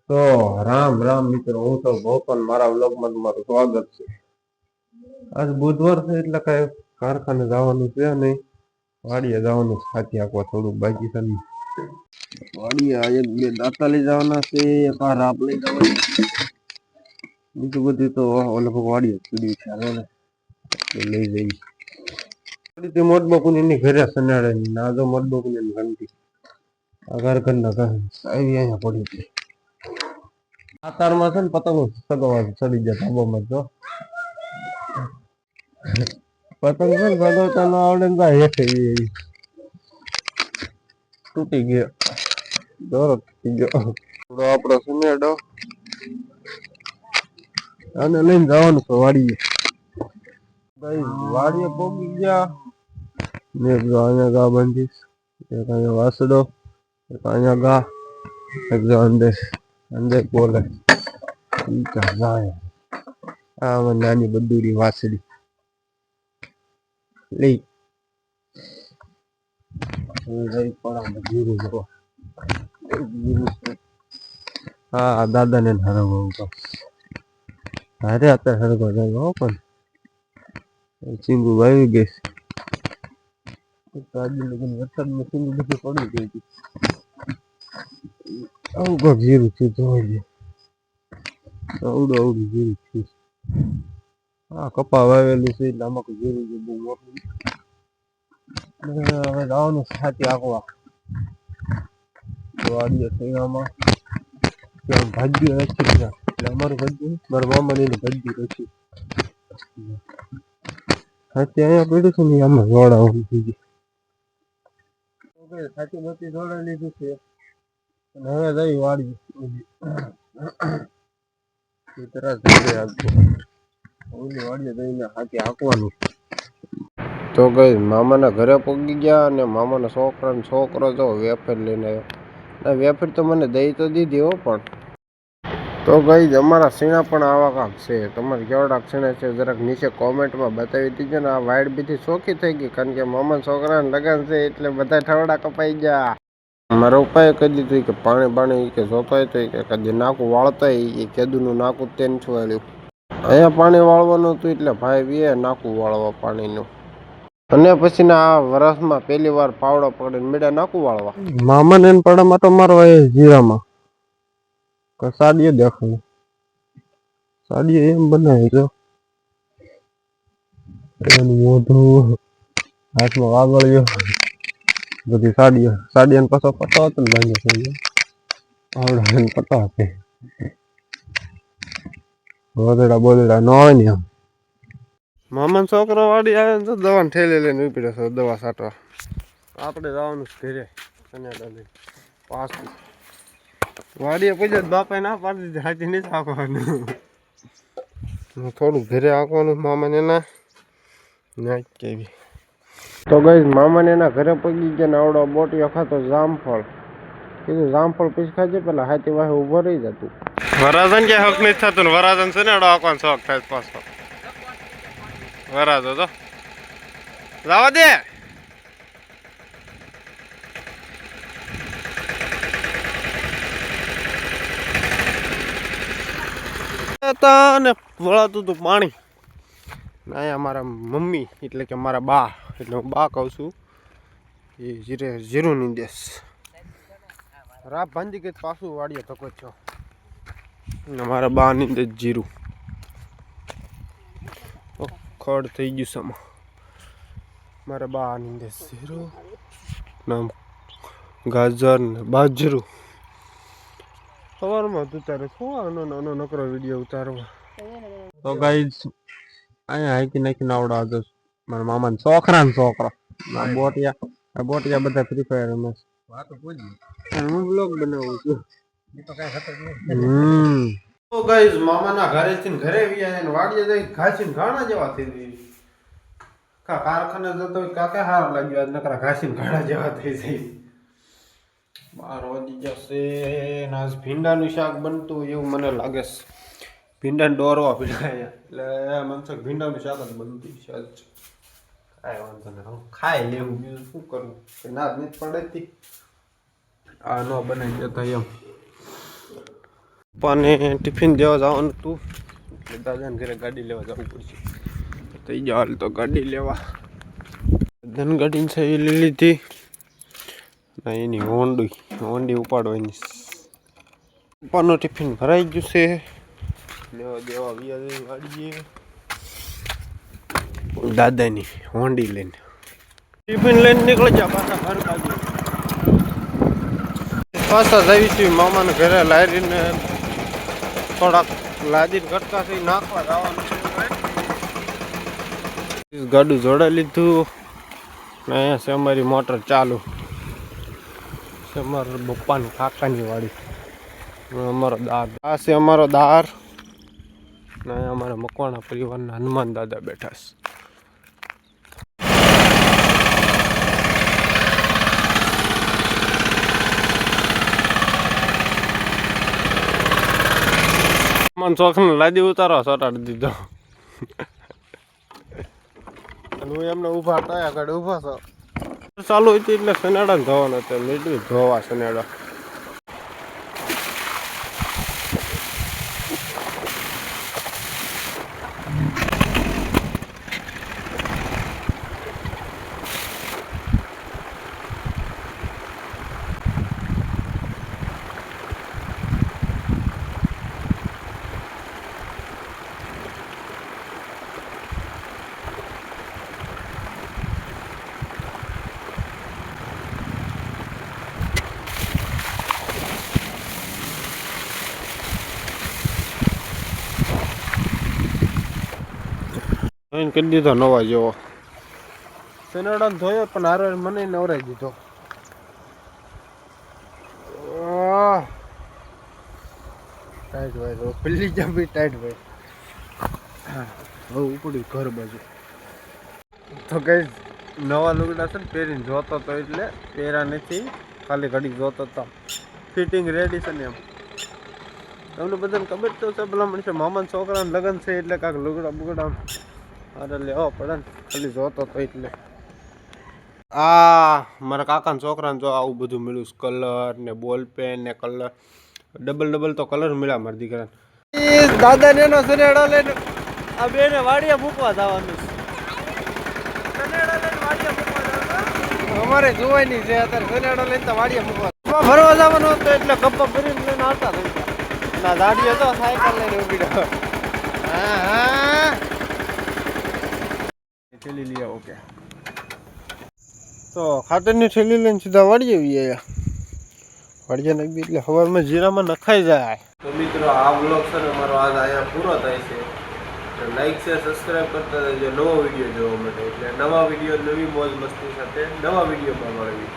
તો રામ રામ મિત્રો, હું તો ભોપન મારા વ્લોગમાં તમારું સ્વાગત છે. આજ બુધવાર છે એટલે કઈ કારખાને જવાનું છે નહીં. વાડીએ જવાનું સાથી આખવા થોડુંક બાકી છે. વાડીએ એક બે દાંતા લઈ જવાના છે, એક આ રાપ લઈ જવાની. બીજું બધું તો લગભગ વાડીએ પીડ્યું છે, હાલો ને લઈ જઈ મોટ બકુની ની ઘરે સનાડે ની ના જો મોટ બકુની ઘંટી આ ઘર ઘરના ઘર આવી અહીંયા પડી છે. આ તારમાં છે ને પતંગ સગવા ચડી જાય ધાબામાં જો પતંગ છે ને સગવતા નો આવડે ને હેઠે એવી તૂટી ગયો દોરો તૂટી ગયો. આપણો સુનેડો અને લઈને જવાનું છે વાડીએ. વાડીએ પોગી ગયા ને અહીંયા ગા બંધીશ, એક અહીંયા વાસડો, એક અહીંયા ગા, એક અંદર અંદર બોલે આ નાની બંદૂરી વાસડી લઈ હા દાદા ને હરવા તો અરે અત્યારે હરવા જાય પણ ચીંગુ વાવી ગઈ વરસાદમાં ચીંગુ બધી પડી ગઈ હતી. આવું કોક જીરું છે જોઈ અવડું અવડું જીરું છે. હા કપા વાવેલું છે એટલે આમાં જીરું છે બહુ મોટું. હવે જવાનું સાથી આખવા વાડીએ થયામાં ત્યાં ભાગ્ય રચી ગયા એટલે અમારું ભાગ્ય મારા મામા એનું ભાગ્ય રચ્યું સાથી અહીંયા પડ્યું છે ને આમાં જોડાવાનું થઈ ગયું. સાચી બધી જોડાઈ લીધું છે અને હવે જઈ વાડી વાડીએ જઈને હાથી હાંકવાનું. તો ગઈ મામાના ઘરે પહોંચી ગયા અને મામાના છોકરાનો છોકરો જો વેફર લઈને આવ્યો. વેફર તો મને દઈ તો દીધી હો, પણ તો ગઈ અમારા સીણા પણ આવા કાંક છે. તમારે કેવડાક સીણા છે જરાક નીચે કોમેન્ટમાં બતાવી દીજો ને. આ વાઈડ બીજી ચોખ્ખી થઈ ગઈ કારણ કે મામાના છોકરાને લગન છે એટલે બધા ઠવડા કપાઈ ગયા. મારા પપ્પાએ કહી દીધું કે પાણી બાણી કે જોતો હોય તો કે કદી નાકું વાળતા એ કેદુનું નાકું તેન છુવાડ્યું. અહીંયા પાણી વાળવાનું હતું એટલે ભાઈ વે નાકું વાળવા પાણીનું. અને પછી આ વરસમાં પહેલી વાર પાવડો પકડીને મીડા નાકું વાળવા. મામા ને પડામાં તો મારો જીરામાં સાડીએ દેખાય સાડીએ એમ બનાવી જો એનું મોઢું હાથમાં વાગળ્યો બધી સાડીઓ સાડીઓને પાછો પટ્ટો હતો ને બાંધ્યો થઈ આવડે પટ્ટો હતો બોદડા બોદડા ન હોય ને આમ. મામાનો છોકરો વાડી આવે ને તો દવાને ઠેલી લઈને ઉભી રહેશે દવા છાંટવા. આપણે જવાનું ઘરે પાછું વાડીએ પછી બાપાએ ના પાડી દીધી હાથી નહીં આંકવાનું. થોડું ઘરે આંકવાનું મામાને ના કેવી. તો ગઈ મામાને એના ઘરે પગી ગયા ને આવડો બોટિયો ખાતો જામફળ કીધું જામફળ પછી ખાજે પેલા હાથી વાહે ઉભો રહી જતું. વરાજન કે હક નહીં થતું ને વરાજન છે ને એડો આંકવાનો શોખ થાય પાછો. વરાજો તો જવા દે. ને વળાતું હતું પાણી. અહીંયા મારા મમ્મી એટલે કે મારા બા એટલે હું બા કહું છું એ જીરું ની દેશ રાપ ભાંજી ગઈ પાછું વાડીએ ધકો છો. મારા બા ની દેશ જીરું ખડ થઈ ગયું સમા. મારા બા ની દેશ જીરું નામ ગાજર ને બાજરું. સવારમાં ઉતારે શું નકરો વિડીયો ઉતારવા. તો ગાઈસ અહીંયા હાકી નાખીને આવડા હતો મારા મામાના છોકરાનો છોકરો બોટિયા બધા ફ્રી ફાયર રમે છે. હું બ્લોગ બનાવું છું. તો ગાઈસ મામાના ઘરેથી ઘરે આવ્યા વાડીએ જઈ ઘાસીને ઘાણા જેવા થઈ ગઈ. કારખાને જતો કાકા હાર લાગ્યો નકરા ઘાસીને ઘાણા જેવા થઈ જાય. 12 વાગી જશે ને આજ ભીંડાનું શાક બનતું એવું મને લાગે છે. ભીંડાને દોરવા પીડા એટલે મનસક ભીંડાનું શાક જ બનતું છે આજ. કાંઈ વાંધો નહીં ખાઈ લેવું બીજું શું કરવું ના જ નથી પડતી. આ ન બનાવી દેતા એમ. પપ્પાને ટિફિન દેવા જવાનું હતું એટલે દાદાને ઘરે ગાડી લેવા જવું પડશે. થઈ જાવ હાલ તો ગાડી લેવા. ધન ગાડીને છે એ લઈ લીધી. એની હોંડી ઉપાડવાની. પપ્પાનું ટિફિન ભરાઈ ગયું છે. લેવા દેવા વ્યાજ વાળીએ દાદાની હોંડી લઈને ટિફિન લઈને નીકળી જા પાછા ઘર બાજુ. પાછા જઈશું મામાને ઘરે લારીને થોડાક લાદીને ઘટકાથી નાખવા જવાનું છે. ગાડું જોડાઈ લીધું ને અહીંયા છે અમારી મોટર ચાલુ છે. અમારા પપ્પાની કાકાની વાડી. અમારો દાર આ છે અમારો દાર ને અહીંયા અમારા મકવાણા પરિવારના હનુમાન દાદા બેઠા છે. શોખને લાદી ઉતારો ચોટાડી દીધો. હું એમને ઊભા કયા આગળ ઊભા છો ચાલુ હતી એટલે સનેડા ધોવાનો હતો. નીકળી ધોવા સનેડા. કરી દીધો નવા જેવો. સનેડા ધોયો પણ હારે મને નવરાઈ દીધો. ટાઈટ ભાઈ પેલી જા બી ટાઈટ ભાઈ. હવે ઉપડી ઘર બાજુ તો કઈ નવા લુગડા છે ને પહેરીને જોતો તો એટલે પહેરા નથી. ખાલી ઘડી જોતો તો ફિટિંગ રેડી છે ને એમ. તમને બધાને ખબર તો છે પેલા મને મામાના છોકરાને લગ્ન છે એટલે કાંઈક લુગડા બુગડા અરે લેવા પડે ને. ખાલી જોતો તો એટલે મારા કાકાના છોકરાને જો આવું બધું મળ્યું. કલર ને બોલ પેન ને કલર ડબલ તો કલર મળ્યા મારા દીકરાને. દાદાને એનો સનેડો લઈને આ બેને વાડીએ મૂકવા જવાનું છે. અમારે જોવાની છે અત્યારે સનેડો લઈને તો વાડીએ મૂકવા ભરવા જવાનું હતું એટલે ગપ્પા ભરીને લઈને આવતા થઈ ગયા. ના દાડીએ તો સાયકલ લઈને ઉભી રહ્યો. હા થેલી લઈ આવો કે તો ખાતરની થેલી લઈને સીધા વાળી આવી આવ્યા. વાળીએ નાખી એટલે સવારમાં જીરામાં નખાઈ જાય. તો મિત્રો આ બ્લોગ છે ને મારો આજ અહીંયા પૂરો થાય છે. લાઈક છે સબસ્ક્રાઈબ કરતા રહેજો નવો વિડીયો જોવા માટે. એટલે નવા વિડીયો નવી મોજ મસ્તી સાથે નવા વિડીયોમાં મળવી.